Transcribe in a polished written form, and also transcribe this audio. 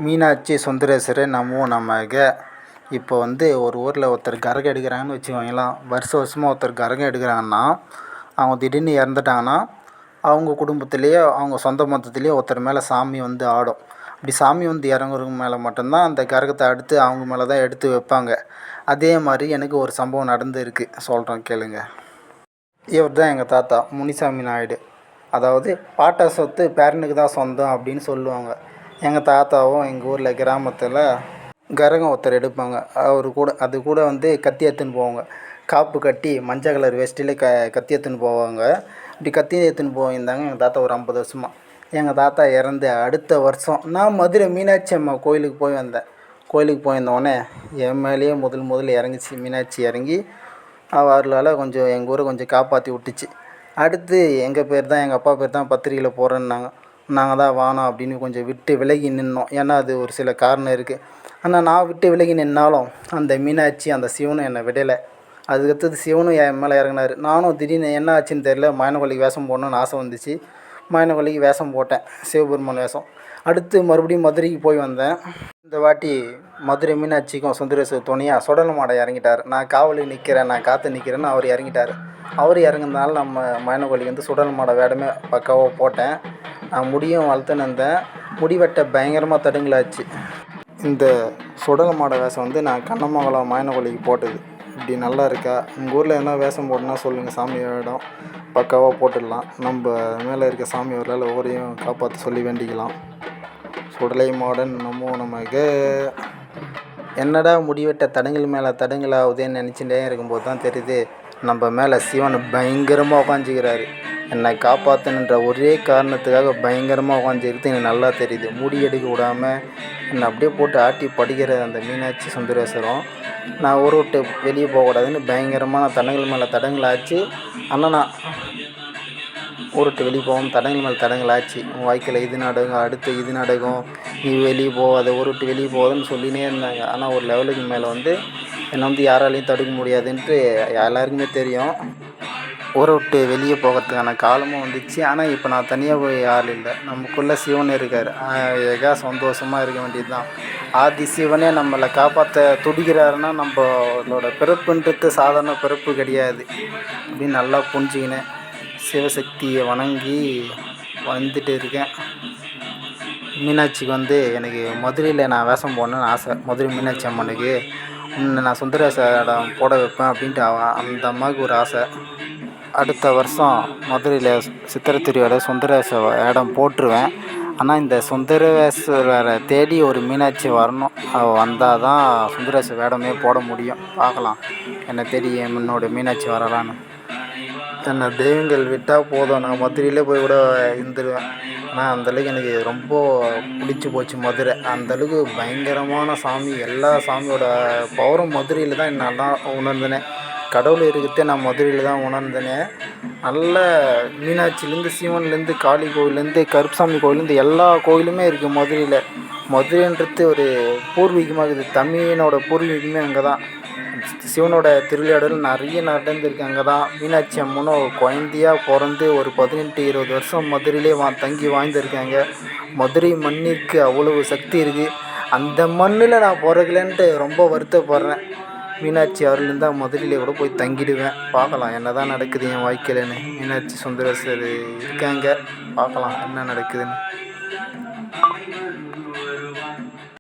மீனாட்சி சுந்தரேஸ்வரர் நமோ நமக. இப்போ ஒரு ஊரில் ஒருத்தர் கரகம் எடுக்கிறாங்கன்னு வச்சுக்கோங்களேன். வருஷமாக ஒருத்தர் கரகம் எடுக்கிறாங்கன்னா, அவங்க திடீர்னு இறந்துட்டாங்கன்னா, அவங்க குடும்பத்திலேயே அவங்க சொந்த மொத்தத்திலேயே ஒருத்தர் மேலே சாமி ஆடும். அப்படி சாமி இறங்குறவங்க மேலே மட்டும்தான் அந்த கரகத்தை அடுத்து அவங்க மேலே தான் எடுத்து வைப்பாங்க. அதே மாதிரி எனக்கு ஒரு சம்பவம் நடந்துருக்கு, சொல்கிறேன் கேளுங்க. இவர் தான் எங்கள் தாத்தா முனிசாமி நாயுடு. அதாவது பாட்டா சொத்து பேரனுக்கு தான் சொந்தம் அப்படின்னு சொல்லுவாங்க. எங்கள் தாத்தாவும் எங்கள் ஊரில் கிராமத்தில் கரகம் ஒருத்தர் எடுப்பாங்க. அது கூட கத்தி எடுத்துன்னு போவாங்க. காப்பு கட்டி மஞ்சள் கலர் வேஷ்டியில் கத்தி எடுத்துன்னு போவாங்க. இப்படி கத்தி எடுத்துன்னு போயிருந்தாங்க எங்கள் தாத்தா ஒரு 50 வருஷமாக. எங்கள் தாத்தா இறந்து அடுத்த வருஷம் நான் மதுரை மீனாட்சி அம்மா கோயிலுக்கு போய் வந்தேன். கோயிலுக்கு போயிருந்தோடனே என் மேலேயே முதல் இறங்குச்சு மீனாட்சி. இறங்கி அவர்களால் கொஞ்சம் எங்கள் ஊரை கொஞ்சம் காப்பாற்றி விட்டுச்சு. அடுத்து எங்கள் பேர் தான், எங்கள் அப்பா பேர் தான் பத்திரிக்கையில் போடுறேன்னாங்க. நாங்கள் தான் வேணாம் அப்படின்னு கொஞ்சம் விட்டு விலகி நின்றோம். ஏன்னா அது ஒரு சில காரணம் இருக்குது. ஆனால் நான் விட்டு விலகி நின்றாலும் அந்த மீனாட்சி அந்த சிவனும் என்னை விடலை. அதுக்கடுத்தது சிவனும் என் மேலே இறங்கினார். நானும் திடீர்னு என்ன ஆச்சுன்னு தெரியல, மயனகொல்லிக்கு வேஷம் போடணுன்னு ஆசை வந்துச்சு. மயனகொல்லிக்கு வேஷம் போட்டேன், சிவபெருமான் வேஷம். அடுத்து மறுபடியும் மதுரைக்கு போய் வந்தேன். இந்த வாட்டி மதுரை மீனாட்சிக்கும் சுந்தரேஸ்வரர் துணையாக சுடல மாடை இறங்கிட்டார். நான் காவலுக்கு நிற்கிறேன், நான் காற்று நிற்கிறேன்னு அவர் இறங்கிட்டார். அவர் இறங்குனால நம்ம மயனகொல்லிக்கு சுடல் மாடை வேடமே பக்காவாக போட்டேன். நான் முடியும் வளர்த்துன்னு இருந்தேன். முடிவெட்ட பயங்கரமாக தடுங்கலாச்சு. இந்த சுடல மாடை வேஷம் நான் கண்ணமங்கலம் மயனகொல்லிக்கு போட்டது. இப்படி நல்லா இருக்கா? உங்கள் ஊரில் என்ன வேஷம் போடணுன்னா சொல்லுங்கள், சாமி வேடம் பக்காவாக போட்டுடலாம். நம்ம மேலே இருக்க சாமி அவர்களால் ஒவ்வொரையும் காப்பாற்ற சொல்லி வேண்டிக்கலாம். சுடலை மாடன் நமோ நமக. என்னடா முடிவெட்ட தடங்கள் மேலே தடங்களாகுதுன்னு நினச்சிட்டே இருக்கும்போது தான் தெரியுது, நம்ம மேலே சிவன் பயங்கரமாக உட்காந்துக்கிறாரு. என்னை காப்பாற்றணுன்ற ஒரே காரணத்துக்காக பயங்கரமாக உட்காந்துக்கிறது எனக்கு நல்லா தெரியுது. முடி எடுக்க விடாமல் என்னை அப்படியே போட்டு ஆட்டி படிக்கிற அந்த மீனாட்சி சுந்தரேஸ்வரம். நான் ஊரை விட்டு வெளியே போகக்கூடாதுன்னு பயங்கரமான தடங்கள் மேலே தடங்களாச்சு. ஆனால் நான் ஊரை விட்டு வெளியே போகாமல் தடங்கள் மேலே தடங்களாச்சு. உன் வாழ்க்கையில் இது நடக்கும், அடுத்து இது நடக்கும், நீ வெளியே போகாத, ஊரை விட்டு வெளியே போகாதுன்னு சொல்லினே இருந்தாங்க. ஆனால் ஒரு லெவலுக்கு மேலே என்னை யாராலையும் தடுக்க முடியாதுன்ட்டு எல்லாருக்குமே தெரியும். ஊரை விட்டு வெளியே போகிறதுக்கான காலமும் வந்துச்சு. ஆனால் இப்போ நான் தனியாக போய் ஆள் இல்லை, நமக்குள்ளே சிவன் இருக்கார். ஏகா சந்தோஷமாக இருக்க வேண்டியது தான். ஆதி சிவனே நம்மளை காப்பாற்ற துடிக்கிறாருன்னா நம்மளோட பிறப்புன்றது சாதாரண பிறப்பு கிடையாது அப்படின்னு நல்லா புரிஞ்சுக்கினேன். சிவசக்தியை வணங்கி வந்துட்டு இருக்கேன். மீனாட்சிக்கு எனக்கு மதுரையில் நான் வேஷம் போடணுன்னு ஆசை. மதுரை மீனாட்சி அம்மனுக்கு நான் சுந்தரேஸ்வரம் போட வைப்பேன் அப்படின்ட்டு அந்த அம்மாவுக்கு ஒரு ஆசை. அடுத்த வருஷம் மதுரையில் சித்திரை திருவிழா சுந்தரேஸ்வரர் வேடம் போட்டுருவேன். ஆனால் இந்த சுந்தரேஸ்வரரை தேடி ஒரு மீனாட்சி வரணும். அவள் வந்தால் தான் சுந்தரேஸ்வரர் வேடமே போட முடியும். பார்க்கலாம், என்னை தேடி என்னோட மீனாட்சி வரலான்னு. என்னை தெய்வங்கள் விட்டால் போதும், நான் மதுரையிலே போய் கூட இருந்துருவேன். ஆனால் அந்தளவுக்கு எனக்கு ரொம்ப பிடிச்சி போச்சு மதுரை. அந்தளவுக்கு பயங்கரமான சாமி. எல்லா சாமியோட பவரும் மதுரையில் தான் நல்லா உணர்ந்தேன். கடவுள் இருக்கிறதே நான் மதுரையில் தான் உணர்ந்தேனே. நல்ல மீனாட்சிலேருந்து சிவன்லேருந்து காளி கோவிலேருந்து கருப்பசாமி கோவிலேருந்து எல்லா கோயிலுமே இருக்குது மதுரையில். மதுரைன்றது ஒரு பூர்வீகமாக இருக்குது. தமிழனோட பூர்வீகமே அங்கே தான். சிவனோட திருவிளையாடல் நிறைய நடந்திருக்கு அங்கே தான். மீனாட்சி அம்மனும் குழந்தையாக பிறந்து ஒரு 18-20 வருஷம் மதுரையிலே தங்கி வாழ்ந்துருக்காங்க. மதுரை மண்ணிற்கு அவ்வளவு சக்தி இருக்குது. அந்த மண்ணில் நான் பிறக்கலன்ட்டு ரொம்ப வருத்தப்படுறேன். மீனாட்சி அவர்கள் இருந்தால் மதுரையிலே கூட போய் தங்கிடுவேன். பார்க்கலாம் என்ன தான் நடக்குது என் வாழ்க்கையிலன்னு. மீனாட்சி சுந்தரேஸ்வரர் இருக்காங்க, பார்க்கலாம் என்ன நடக்குதுன்னு.